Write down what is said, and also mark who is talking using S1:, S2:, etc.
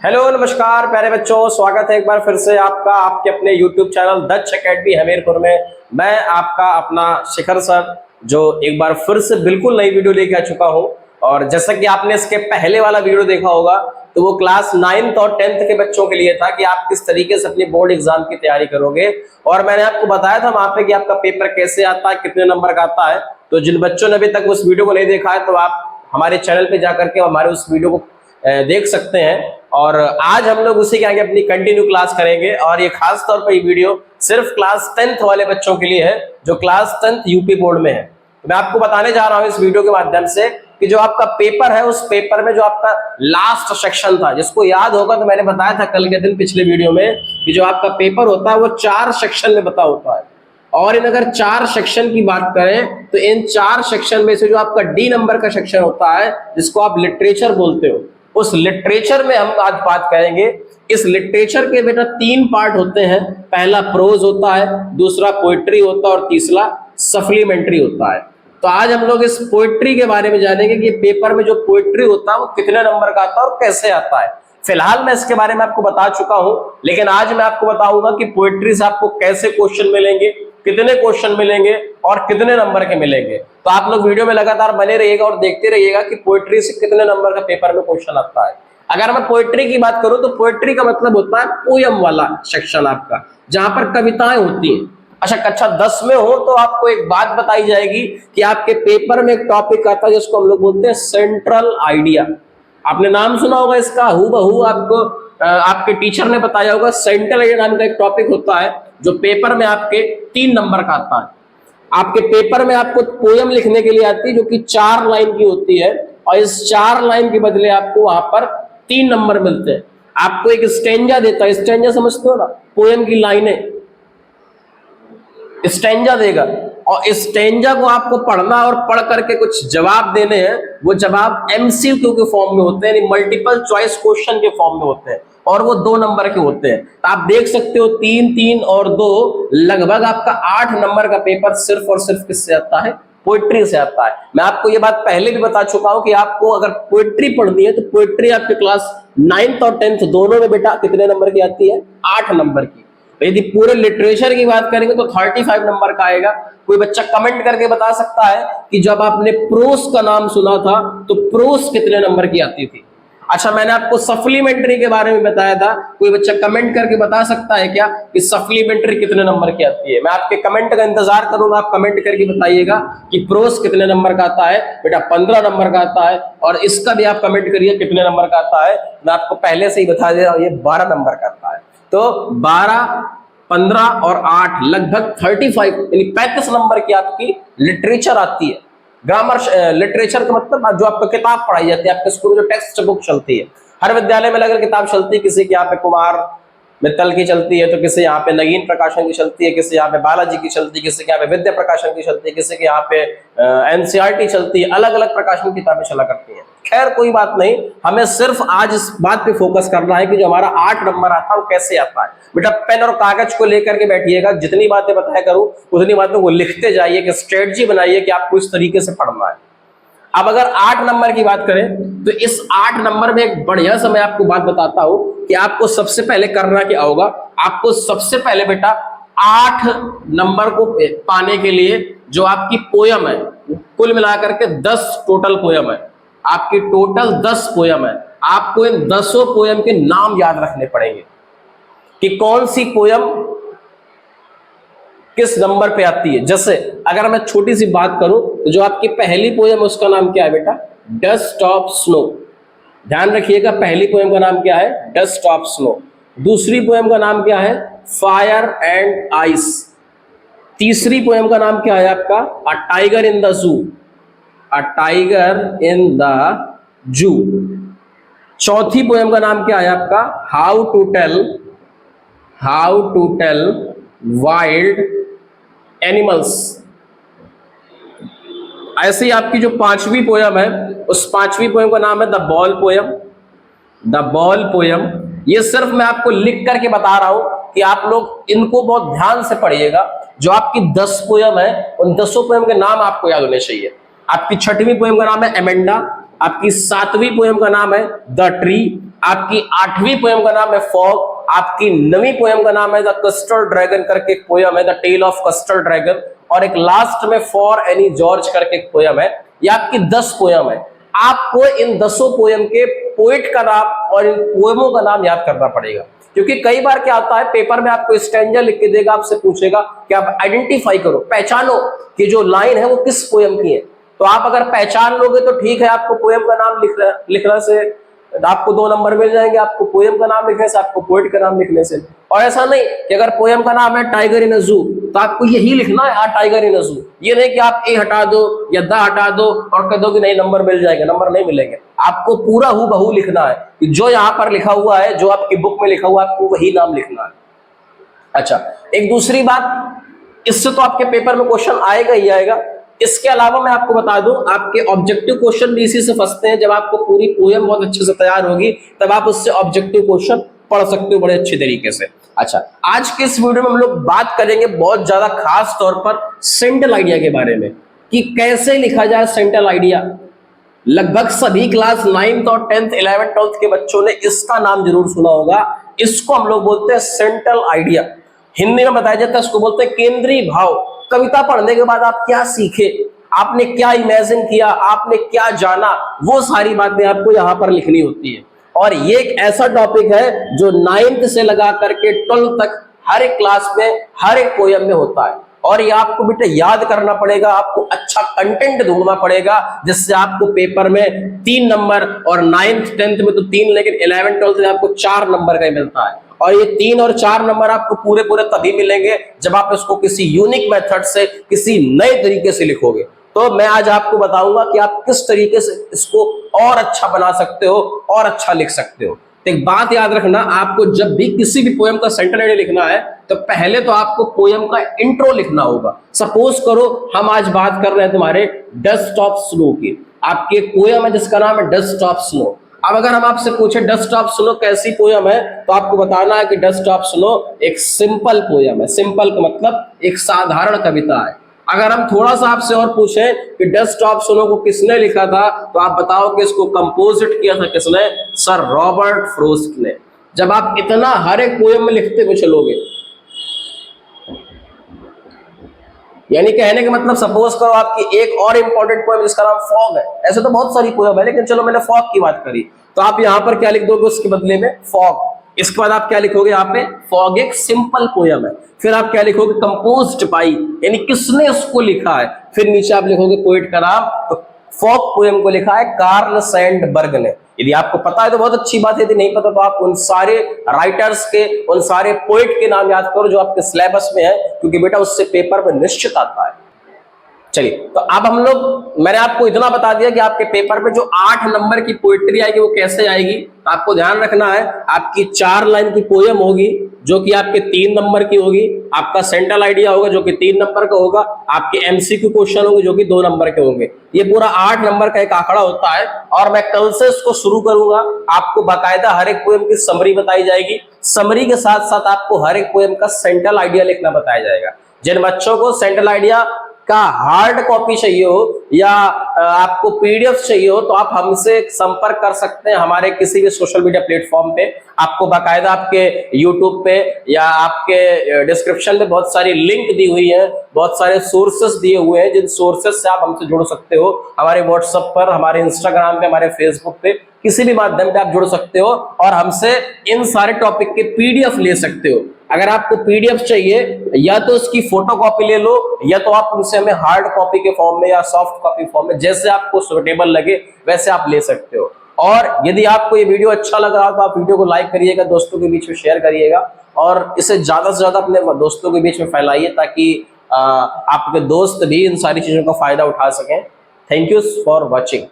S1: Hello नमस्कार प्यारे बच्चों, स्वागत है एक बार फिर से आपका आपके अपने YouTube चैनल दक्ष एकेडमी हमीरपुर में। मैं आपका अपना शिखर सर जो एक बार फिर से बिल्कुल नई वीडियो लेके आ चुका हूं। और जैसा कि आपने इसके पहले वाला वीडियो देखा होगा तो वो क्लास 9th और 10th के बच्चों के लिए था कि आप किस तरीके से अपनी बोर्ड एग्जाम की तैयारी करोगे। और मैंने आपको बताया था वहां पे कि आपका पेपर कैसे आता है, कितने नंबर का आता है। तो जिन बच्चों ने अभी तक उस वीडियो को नहीं देखा है तो आप हमारे चैनल पे जाकर के हमारे उस वीडियो को देख सकते हैं। और आज हम लोग उसी के आगे अपनी कंटिन्यू क्लास करेंगे और ये खास तौर पर ये वीडियो सिर्फ क्लास 10th वाले बच्चों के लिए है जो क्लास 10th यूपी बोर्ड में है। तो मैं आपको बताने जा रहा हूं इस वीडियो के माध्यम से कि जो आपका पेपर है उस पेपर में जो आपका लास्ट सेक्शन था, जिसको याद होगा तो मैंने बताया था कल के दिन पिछले वीडियो में कि जो आपका पेपर होता है वो 4 सेक्शन में बता होता है। और इन अगर 4 सेक्शन की बात करें तो इन 4 सेक्शन में से जो आपका डी नंबर का सेक्शन होता है जिसको आप लिटरेचर बोलते हो, उस लिटरेचर में हम आज बात करेंगे। इस लिटरेचर के बेटा 3 पार्ट होते हैं। पहला प्रोज होता है, दूसरा पोएट्री होता है और तीसरा सप्लीमेंट्री होता है। तो आज हम लोग इस पोएट्री के बारे में जानेंगे कि पेपर में जो पोएट्री होता है वो कितने नंबर का आता है और कैसे आता है। फिलहाल मैं इसके बारे में आपको बता चुका हूं, लेकिन आज मैं आपको बताऊंगा कि पोएट्री से आपको कैसे क्वेश्चन मिलेंगे, कितने क्वेश्चन मिलेंगे और कितने नंबर के मिलेंगे। तो आप लोग वीडियो में लगातार बने रहिएगा और देखते रहिएगा कि पोएट्री से कितने नंबर का पेपर में क्वेश्चन आता है। अगर मैं पोएट्री की बात करूं तो पोएट्री का मतलब होता है पोयम वाला सेक्शन आपका, जहां पर कविताएं होती हैं। अच्छा, कक्षा 10 में हो तो आपको एक बात बताई जाएगी कि आपके पेपर में एक टॉपिक आता है जिसको हम लोग बोलते हैं सेंट्रल आइडिया। आपने नाम सुना होगा इसका, हूबहू आपको आपके टीचर ने बताया होगा। सेंट्रल आइडिया नाम का एक टॉपिक होता है जो पेपर में आपके 3 नंबर का आता है। आपके पेपर में आपको पोयम लिखने के लिए आती है जो कि 4 लाइन की होती है और इस 4 लाइन के बदले आपको वहां पर 3 नंबर मिलते हैं। आपको एक स्टेंजा देता है, स्टेंजा समझते हो ना, पोयम की लाइनें, स्टेंजा देगा और इस स्टेंजा को आपको पढ़ना और पढ़ करके कुछ जवाब देने हैं। वो जवाब एमसीक्यू के फॉर्म में होते हैं, यानी मल्टीपल चॉइस क्वेश्चन के फॉर्म में होते हैं और वो 2 नंबर के होते हैं। तो आप देख सकते हो 3, 3 और 2 लगभग आपका 8 नंबर का पेपर सिर्फ और सिर्फ किससे आता है? पोएट्री से आता है। मैं आपको ये बात पहले भी बता चुका हूं कि आपको अगर पोएट्री पढ़नी है तो पोएट्री आपके क्लास 9th और 10th दोनों में बेटा कितने नंबर की आती है? 8 नंबर की। यदि पूरे लिटरेचर की बात करेंगे तो 35 नंबर का आएगा। कोई बच्चा कमेंट करके बता सकता है कि जब आपने प्रोस का नाम सुना था तो प्रोस कितने नंबर की आती थी? अच्छा, मैंने आपको सप्लीमेंट्री के बारे में बताया था। कोई बच्चा कमेंट करके बता सकता है क्या कि सप्लीमेंट्री कितने नंबर की आती है? मैं आपके कमेंट का इंतजार करूंगा, आप कमेंट करके बताइएगा कि प्रोस कितने नंबर का आता है। बेटा 15 नंबर का आता है। और इसका भी आप कमेंट करिए कितने नंबर का आता है। मैं आपको पहले से ही बता दे रहा हूं, ये 12 नंबर का आता है। तो 12, 15 और 8 लगभग 35 यानी 35 नंबर की आपकी लिटरेचर आती है। ग्रामर लिटरेचर का मतलब जो आपको किताब पढ़ाई जाती है, आपके स्कूल में जो टेक्स्ट बुक चलती है, हर विद्यालय में अलग अलग किताब चलती है। किसी के यहाँ पे कुमार मित्तल की चलती है, तो किसी यहाँ पे नगीन प्रकाशन की चलती है, किसी यहाँ पे बालाजी की चलती है, किसी के यहाँ पे विद्या प्रकाशन की चलती है, किसी के यहाँ पे एनसीईआरटी चलती है। अलग अलग प्रकाशन की किताबें चला करती हैं। खैर कोई बात नहीं, हमें सिर्फ आज इस बात पे फोकस करना है कि जो हमारा 8 नंबर आता है वो कैसे आता है। बेटा पेन और कागज को लेकर के बैठिएगा, जितनी बातें बताया करूं उतनी बातों को लिखते जाइए, कि स्ट्रेटजी बनाइए कि आपको इस तरीके से पढ़ना है। अब अगर 8 नंबर की बात करें तो इस 8 नंबर में एक बढ़िया सा मैं आपको बात बताता हूं कि आपको सबसे पहले करना क्या होगा। आपको सबसे पहले बेटा 8 नंबर को पाने के लिए जो आपकी पोयम है, कुल मिलाकर के 10 टोटल पोयम है। आपकी टोटल 10 पोयम है। आपको इन 10 पोयम के नाम याद रखने पड़ेंगे कि कौन सी पोयम किस नंबर पे आती है। जैसे अगर मैं छोटी सी बात करूं तो जो आपकी पहली पोयम है उसका नाम क्या है बेटा? Dust of snow. ध्यान रखिएगा, पहली पोयम का नाम क्या है? Dust of snow. दूसरी पोयम का नाम क्या है? Fire and ice. तीसरी पोयम का नाम क्या है आपका? A tiger in the zoo. A tiger in the zoo. चौथी पोयम का नाम क्या है आपका? How to tell wild animals. ऐसे ही आपकी जो 5वीं पोयम है उस 5वीं पोयम का नाम है the ball poem. The ball poem. ये सिर्फ मैं आपको लिख करके बता रहा हूं कि आप लोग इनको बहुत ध्यान से पढ़िएगा। जो आपकी 10 पोयम है उन 10 पोयम के नाम आपको याद होने चाहिए। आपकी 6वीं पोयम का नाम है एमेंडा। आपकी 7वीं पोयम का नाम है द ट्री। आपकी 8वीं पोयम का नाम है फॉग, आपकी 9वीं पोयम का नाम है द कस्टर्ड ड्रैगन करके एक पोयम है, the tale of custard dragon, और एक लास्ट में फॉर एनी जॉर्ज करके एक पोयम है। ये आपकी 10 पोयम है। आपको इन 10 पोयम के पोइट का नाम और इन पोयमों का नाम याद करना पड़ेगा, क्योंकि कई बार क्या होता है पेपर में आपको स्टैंजा लिख के देगा, आपसे पूछेगा कि आप आइडेंटिफाई करो, पहचानो कि जो लाइन है वो किस पोयम की है। तो आप अगर पहचान लोगे तो ठीक है, आपको पोयम का नाम लिखने से आपको 2 नंबर मिल जाएंगे, आपको पोयम का नाम लिखने से, आपको पोइट का नाम लिखने से। और ऐसा नहीं कि अगर पोयम का नाम है टाइगर इन अ जू तो आपको यही लिखना है, टाइगर इन अ जू। ये नहीं कि आप ए हटा दो या द हटा दो और कह दो कि नहीं नंबर मिल जाएंगे, नंबर नहीं मिलेंगे। आपको पूरा हूबहू लिखना है कि जो यहाँ पर लिखा हुआ है, जो आपकी बुक में लिखा हुआ है, आपको वही नाम लिखना है। अच्छा, एक दूसरी बात, इससे तो आपके पेपर में क्वेश्चन आएगा ही आएगा। इसके अलावा मैं आपको बता दूं, आपके ऑब्जेक्टिव क्वेश्चन भी इसी से फंसते हैं। जब आपको पूरी पोयम बहुत अच्छे से तैयार होगी तब आप उससे ऑब्जेक्टिव क्वेश्चन पढ़ सकते हो बड़े अच्छे तरीके से। अच्छा, आज के इस वीडियो में हम लोग बात करेंगे बहुत ज्यादा खास तौर पर सेंट्रल आइडिया के बारे में, कि कैसे लिखा जाए सेंट्रल आइडिया। लगभग सभी क्लास 9th और 10th 11th 12th के बच्चों ने इसका नाम जरूर सुना होगा। इसको हम लोग बोलते हैं सेंट्रल आइडिया। हिंदी में बताया जाता है इसको बोलते हैं केंद्रीय भाव। कविता पढ़ने के बाद आप क्या सीखे, आपने क्या इमेजिन किया, आपने क्या जाना, वो सारी बातें आपको यहाँ पर लिखनी होती है। और ये एक ऐसा टॉपिक है जो 9th से लगा करके 12th तक हर एक क्लास में, हर एक पोयम में होता है। और ये आपको बेटा याद करना पड़ेगा, आपको अच्छा कंटेंट ढूंढना पड़ेगा, जिससे आपको पेपर में 3 नंबर, और 9th 10th में तो 3, लेकिन 11th 12th में आपको 4 नंबर का ही मिलता है। और ये 3 और 4 नंबर आपको पूरे पूरे तभी मिलेंगे जब आप इसको किसी यूनिक मेथड से, किसी नए तरीके से लिखोगे। तो मैं आज आपको बताऊंगा कि आप किस तरीके से इसको और अच्छा बना सकते हो और अच्छा लिख सकते हो। तो एक बात याद रखना, आपको जब भी किसी भी पोयम का सेंट्रल आइडिया लिखना है तो पहले तो आपको पोयम का इंट्रो लिखना होगा। सपोज करो हम आज बात कर रहे हैं तुम्हारे डस्ट ऑफ स्नो की। आपकी एक पोयम है जिसका नाम है डस्ट ऑफ स्नो। अब अगर हम आपसे पूछे डस्ट ऑफ स्नो कैसी पोयम है, तो आपको बताना है कि डस्ट ऑफ स्नो एक सिंपल पोयम है। सिंपल का मतलब एक साधारण कविता है। अगर हम थोड़ा सा आपसे और पूछें कि डस्ट ऑफ स्नो को किसने लिखा था, तो आप बताओ कि इसको कंपोजिट किया था किसने? सर रॉबर्ट फ्रोस्ट ने। जब आप इतना हर एक पोयम में लिखते हुए चलोगे, यानी कहने का मतलब सपोज करो आपकी एक और इंपॉर्टेंट पोयम जिसका नाम फॉग है। ऐसे तो बहुत सारी पोयम है, लेकिन चलो मैंने फॉग की बात करी, तो आप यहाँ पर क्या लिख दोगे उसके बदले में? फॉग। इसके बाद आप क्या लिखोगे यहाँ पे? फॉग एक सिंपल पोयम है। फिर आप क्या लिखोगे? कंपोज्ड बाई, यानी किसने उसको लिखा है। फिर नीचे आप लिखोगे पोइट का नाम, तो फॉग पोयम को लिखा है कार्ल सैंडबर्ग ने। यदि आपको पता है तो बहुत अच्छी बात है, यदि नहीं पता तो आप उन सारे राइटर्स के, उन सारे पोइट के नाम याद करो जो आपके सिलेबस में है, क्योंकि बेटा उससे पेपर में निश्चित आता है। चलिए, तो अब हम लोग, मैंने आपको इतना बता दिया कि आपके पेपर में जो 8 नंबर की पोइट्री आएगी वो कैसे आएगी। आपको ध्यान रखना है, आपकी 4 लाइन की पोयम होगी जो कि आपके 3 नंबर की होगी, आपका सेंट्रल आइडिया होगा जो कि 3 नंबर का होगा, आपके एमसीक्यू क्वेश्चन होंगे जो कि 2 नंबर के होंगे। ये पूरा 8 नंबर का एक आंकड़ा होता है। और मैं कल से इसको शुरू करूंगा। आपको बाकायदा हर एक पोयम की समरी बताई जाएगी। समरी के साथ साथ आपको हर एक पोयम का सेंट्रल आइडिया लिखना बताया जाएगा। जिन बच्चों को सेंट्रल आइडिया का हार्ड कॉपी चाहिए हो या आपको पीडीएफ चाहिए हो, तो आप हमसे संपर्क कर सकते हैं हमारे किसी भी सोशल मीडिया प्लेटफॉर्म पे। आपको बाकायदा आपके यूट्यूब पे या आपके डिस्क्रिप्शन में बहुत सारी लिंक दी हुई है, बहुत सारे सोर्सेस दिए हुए हैं, जिन सोर्सेस से आप हमसे जुड़ सकते हो। हमारे व्हाट्सएप पर, हमारे इंस्टाग्राम पे, हमारे फेसबुक पे, किसी भी माध्यम पे आप जुड़ सकते हो और हमसे इन सारे टॉपिक के पीडीएफ ले सकते हो। अगर आपको पीडीएफ चाहिए, या तो उसकी फोटो कॉपी ले लो, या तो आप उनसे हमें हार्ड कॉपी के फॉर्म में या सॉफ्ट कॉपी फॉर्म में, जैसे आपको सुटेबल लगे वैसे आप ले सकते हो। और यदि आपको ये वीडियो अच्छा लग रहा हो तो आप वीडियो को लाइक करिएगा, दोस्तों के बीच में शेयर करिएगा और इसे ज्यादा से ज्यादा अपने दोस्तों के बीच में फैलाइए, ताकि आपके दोस्त भी इन सारी चीजों का फायदा उठा सकें। Thank you for watching.